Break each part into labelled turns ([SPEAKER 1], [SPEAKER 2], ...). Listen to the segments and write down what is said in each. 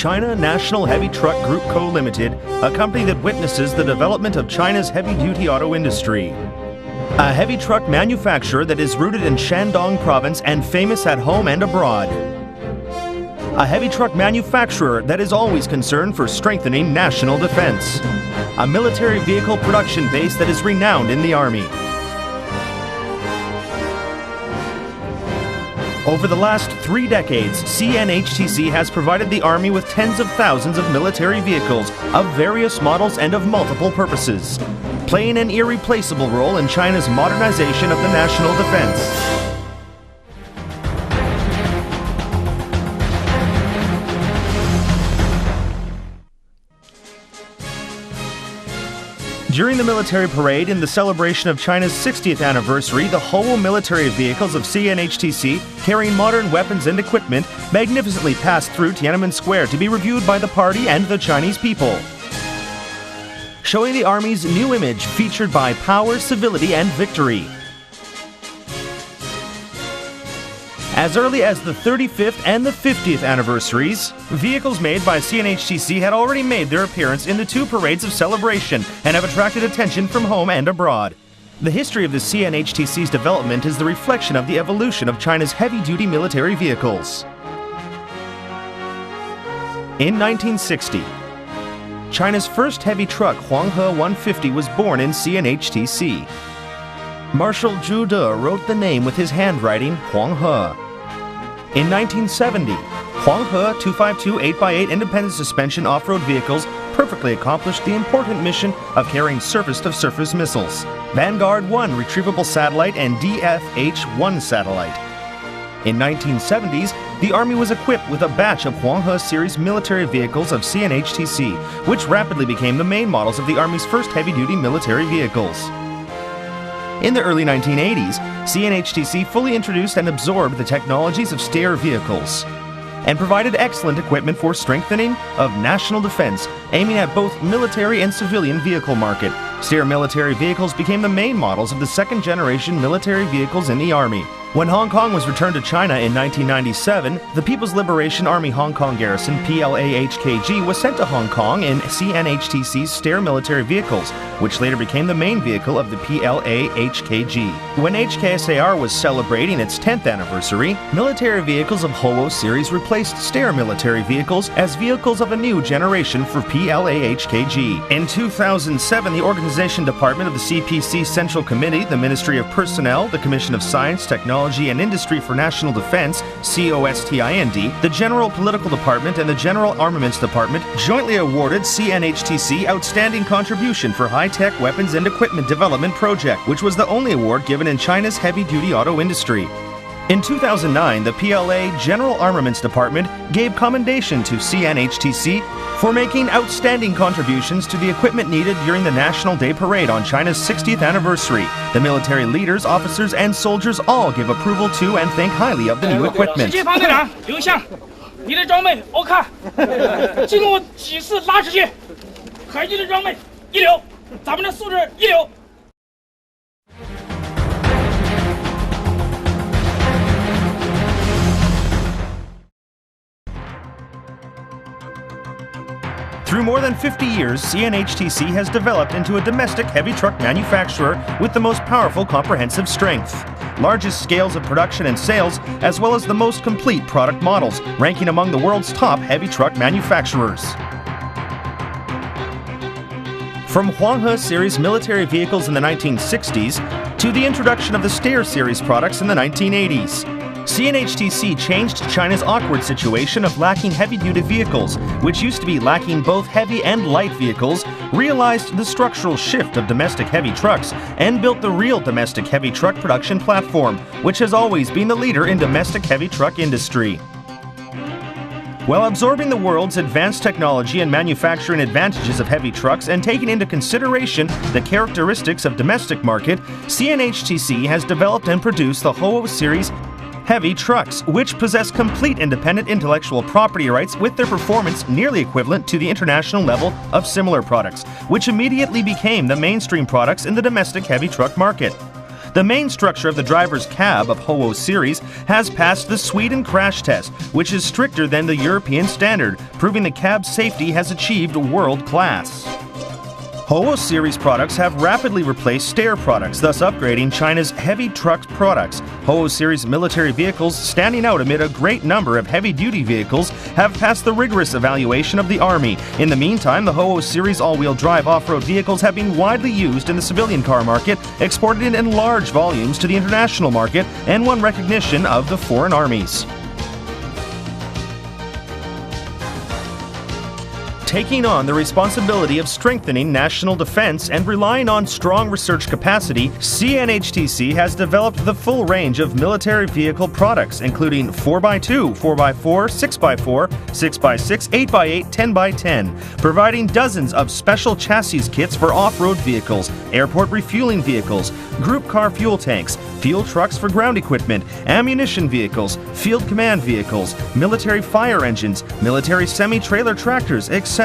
[SPEAKER 1] China National Heavy Truck Group Co. Limited, a company that witnesses the development of China's heavy-duty auto industry. A heavy truck manufacturer that is rooted in Shandong province and famous at home and abroad. A heavy truck manufacturer that is always concerned for strengthening national defense. A military vehicle production base that is renowned in the Army. Over the last 3 decades, CNHTC has provided the Army with tens of thousands of military vehicles of various models and of multiple purposes, playing an irreplaceable role in China's modernization of the national defense. During the military parade in the celebration of China's 60th anniversary, the Ho military vehicles of CNHTC, carrying modern weapons and equipment, magnificently passed through Tiananmen Square to be reviewed by the party and the Chinese people. Showing the Army's new image featured by power, civility, and victory. As early as the 35th and the 50th anniversaries, vehicles made by CNHTC had already made their appearance in the 2 parades of celebration and have attracted attention from home and abroad. The history of the CNHTC's development is the reflection of the evolution of China's heavy-duty military vehicles. In 1960, China's first heavy truck, Huanghe 150, was born in CNHTC. Marshal Zhu De wrote the name with his handwriting, Huanghe. In 1970, Huanghe 252 8x8 independent suspension off-road vehicles perfectly accomplished the important mission of carrying surface-to-surface missiles, Vanguard 1 retrievable satellite and DFH-1 satellite. In 1970s, the Army was equipped with a batch of Huanghe series military vehicles of CNHTC, which rapidly became the main models of the Army's first heavy-duty military vehicles. In the early 1980s, CNHTC fully introduced and absorbed the technologies of Steyr vehicles and provided excellent equipment for strengthening of national defense, aiming at both military and civilian vehicle market. Steyr military vehicles became the main models of the second-generation military vehicles in the Army. When Hong Kong was returned to China in 1997, the People's Liberation Army Hong Kong Garrison (PLA-HKG) was sent to Hong Kong in CNHTC's Steyr military vehicles, which later became the main vehicle of the PLA-HKG. When HKSAR was celebrating its 10th anniversary, military vehicles of Ho series replaced Steyr military vehicles as vehicles of a new generation for PLA-HKG. In 2007, the Organization Department of the CPC Central Committee, the Ministry of Personnel, the Commission of Science, Technology, and Industry for National Defense, COSTIND, the General Political Department, and the General Armaments Department jointly awarded CNHTC Outstanding Contribution for High-Tech Weapons and Equipment Development Project, which was the only award given in China's heavy-duty auto industry. In 2009, the PLA General Armaments Department gave commendation to CNHTC for making outstanding contributions to the equipment needed during the National Day Parade on China's 60th anniversary. The military leaders, officers, and soldiers all give approval to and think highly of the new equipment. Through more than 50 years, CNHTC has developed into a domestic heavy truck manufacturer with the most powerful comprehensive strength, largest scales of production and sales, as well as the most complete product models, ranking among the world's top heavy truck manufacturers. From Huanghe series military vehicles in the 1960s to the introduction of the Steyr series products in the 1980s, CNHTC changed China's awkward situation of lacking heavy-duty vehicles, which used to be lacking both heavy and light vehicles, realized the structural shift of domestic heavy trucks, and built the real domestic heavy truck production platform, which has always been the leader in domestic heavy truck industry. While absorbing the world's advanced technology and manufacturing advantages of heavy trucks and taking into consideration the characteristics of domestic market, CNHTC has developed and produced the Ho series heavy trucks, which possess complete independent intellectual property rights with their performance nearly equivalent to the international level of similar products, which immediately became the mainstream products in the domestic heavy truck market. The main structure of the driver's cab of Ho series has passed the Sweden crash test, which is stricter than the European standard, proving the cab's safety has achieved world class. Ho series products have rapidly replaced Steyr products, thus upgrading China's heavy truck products. Ho series military vehicles, standing out amid a great number of heavy-duty vehicles, have passed the rigorous evaluation of the Army. In the meantime, the Ho series all-wheel drive off-road vehicles have been widely used in the civilian car market, exported in large volumes to the international market, and won recognition of the foreign armies. Taking on the responsibility of strengthening national defense and relying on strong research capacity, CNHTC has developed the full range of military vehicle products, including 4x2, 4x4, 6x4, 6x6, 8x8, 10x10, providing dozens of special chassis kits for off-road vehicles, airport refueling vehicles, group car fuel tanks, fuel trucks for ground equipment, ammunition vehicles, field command vehicles, military fire engines, military semi-trailer tractors, etc.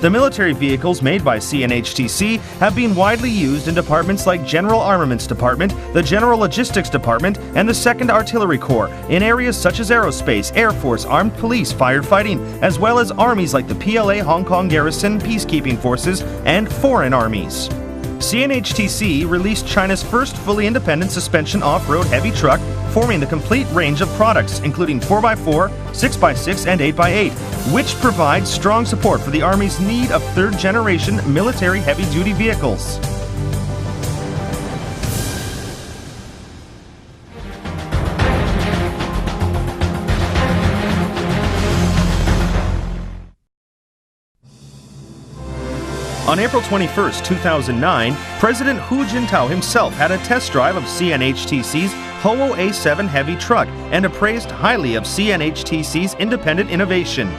[SPEAKER 1] The military vehicles made by CNHTC have been widely used in departments like General Armaments Department, the General Logistics Department, and the 2nd Artillery Corps, in areas such as aerospace, Air Force, Armed Police, firefighting, as well as armies like the PLA Hong Kong Garrison, peacekeeping forces, and foreign armies. CNHTC released China's first fully independent suspension off-road heavy truck, forming the complete range of products, including 4x4, 6x6, and 8x8, which provides strong support for the Army's need of third-generation military heavy-duty vehicles. On April 21, 2009, President Hu Jintao himself had a test drive of CNHTC's Ho A7 heavy truck and appraised highly of CNHTC's independent innovation.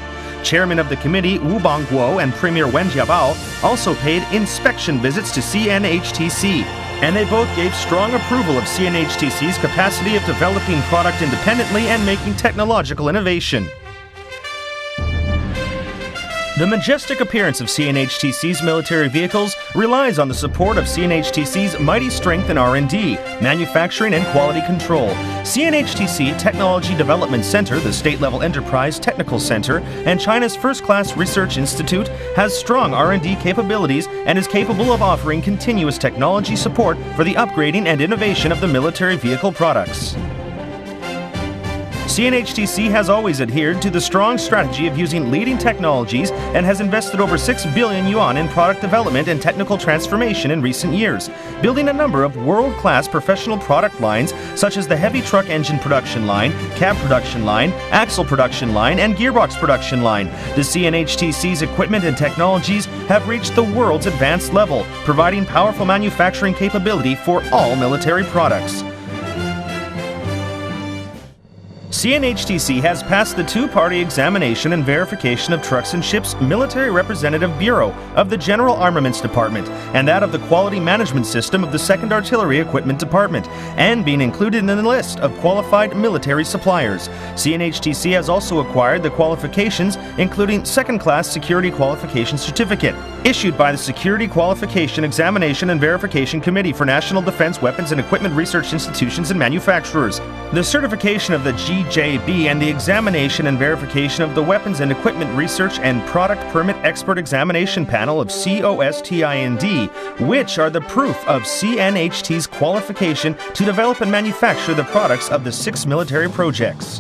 [SPEAKER 1] Chairman of the committee Wu Bangguo and Premier Wen Jiabao also paid inspection visits to CNHTC, and they both gave strong approval of CNHTC's capacity of developing product independently and making technological innovation. The majestic appearance of CNHTC's military vehicles relies on the support of CNHTC's mighty strength in R&D, manufacturing and quality control. CNHTC Technology Development Center, the state-level enterprise technical center, and China's first-class research institute has strong R&D capabilities and is capable of offering continuous technology support for the upgrading and innovation of the military vehicle products. CNHTC has always adhered to the strong strategy of using leading technologies and has invested over 6 billion yuan in product development and technical transformation in recent years, building a number of world-class professional product lines such as the heavy truck engine production line, cab production line, axle production line, and gearbox production line. The CNHTC's equipment and technologies have reached the world's advanced level, providing powerful manufacturing capability for all military products. CNHTC has passed the two-party examination and verification of Trucks and Ships Military Representative Bureau of the General Armaments Department and that of the Quality Management System of the 2nd Artillery Equipment Department, and being included in the list of qualified military suppliers. CNHTC has also acquired the qualifications, including second-class Security Qualification Certificate, issued by the Security Qualification Examination and Verification Committee for National Defense Weapons and Equipment Research Institutions and Manufacturers. The certification of the GJB and the examination and verification of the Weapons and Equipment Research and Product Permit Expert Examination Panel of COSTIND, which are the proof of CNHT's qualification to develop and manufacture the products of the 6 military projects.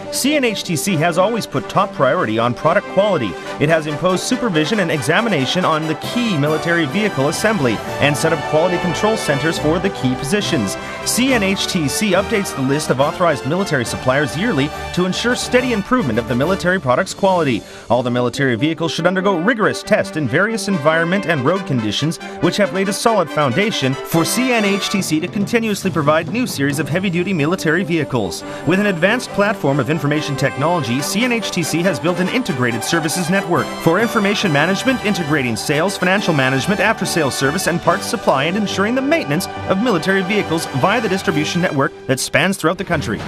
[SPEAKER 1] CNHTC has always put top priority on product quality. It has imposed supervision and examination on the key military vehicle assembly and set up quality control centers for the key positions. CNHTC updates the list of authorized military suppliers yearly to ensure steady improvement of the military product's quality. All the military vehicles should undergo rigorous tests in various environment and road conditions, which have laid a solid foundation for CNHTC to continuously provide new series of heavy-duty military vehicles. With an advanced platform of information technology, CNHTC has built an integrated services network for information management, integrating sales, financial management, after-sales service, and parts supply, and ensuring the maintenance of military vehicles via the distribution network that spans throughout the country.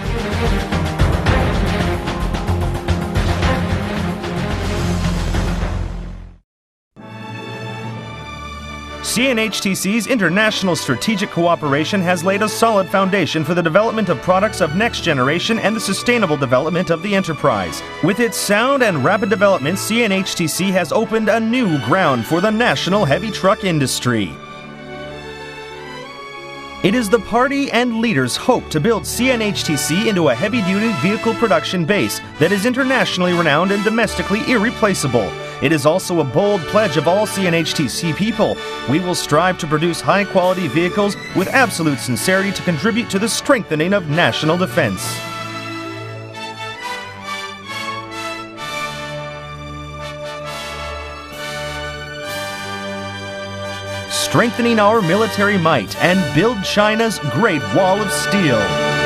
[SPEAKER 1] CNHTC's international strategic cooperation has laid a solid foundation for the development of products of next generation and the sustainable development of the enterprise. With its sound and rapid development, CNHTC has opened a new ground for the national heavy truck industry. It is the party and leaders' hope to build CNHTC into a heavy-duty vehicle production base that is internationally renowned and domestically irreplaceable. It is also a bold pledge of all CNHTC people. We will strive to produce high-quality vehicles with absolute sincerity to contribute to the strengthening of national defense. Strengthening our military might and build China's Great Wall of Steel.